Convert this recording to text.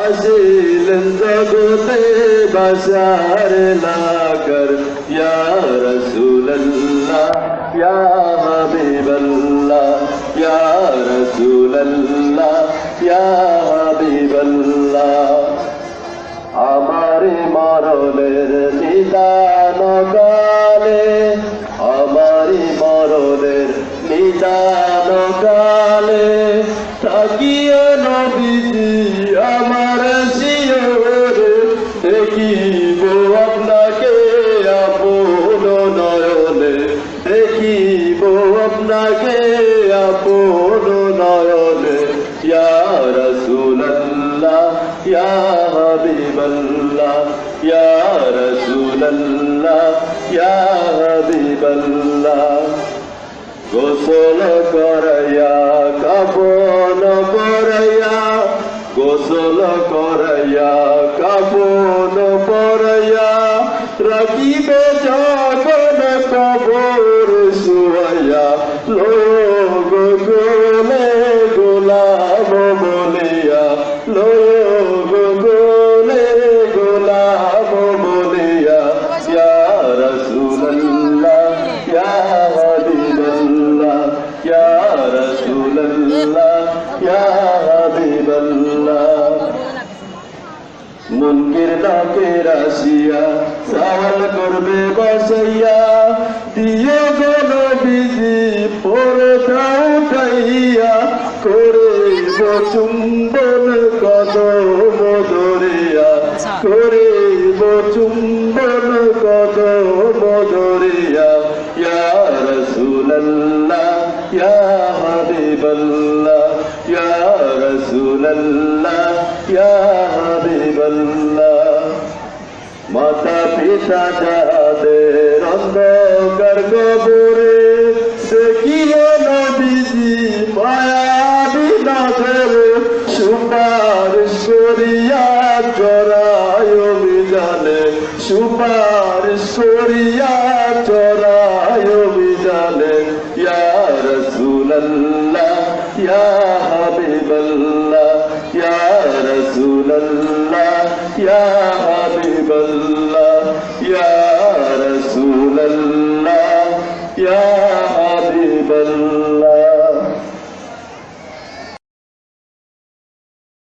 আসিলেন জগতে বাশার লাকর ইয়া রাসূলুল্লাহ ইয়া হাবিবাল্লাহ ইয়া রাসূলুল্লাহ ইয়া হাবিবাল্লাহ আমারি মরণের নিদান কালে আমারি মরণের নিদান কালে থাকিও নবীজি আমার শিয়রে দেখিব আপনাকে আপন নয়নে দেখিব আপনাকে আপন নয়নে ইয়া রাসূলুল্লাহ ইয়া হাবিবাল্লাহ ইয়া রাসূলুল্লাহ ইয়া হাবিবাল্লাহ গোসল করাইয়া কাফন পরাইয়া গোসল করাইয়া কাফন পরাইয়া রাখিবে যখন কবর শুয়াইয়া লোগ গোলে গোলাম বলিয়া লোগ গোলে গোলাম বলিয়া ইয়া রাসূলুল্লাহ ইয়া হাবিবাল্লাহ ইয়া রাসূলুল্লাহ ইয়া হাবিবাল্লাহ মুনকির নাকির আসিয়া সওয়াল করবে বসাইয়া দিও গো নবীজি পরদা উঠাইয়া করিব চুম্বন কদম ধরিয়া করিব চুম্বন কদম ধরিয়া ইয়া রাসূলুল্লাহ ইয়া হাবিবাল্লাহ ইয়া রাসূলুল্লাহ ইয়া হাবিবাল্লাহ মাতা পিতা যাদের অন্ধকার কবরে দেখিও নবীজি মায়াবী নজরে সুপারিশ করিয়া চড়ায় অভিযানে সুপারিশ করিয়া চড়ায় অভিযানে ইয়া রাসূলুল্লাহ ইয়া হাবিবাল্লাহ ইয়া রাসূলুল্লাহ ইয়া হাবিবাল্লাহ ইয়া রাসূলুল্লাহ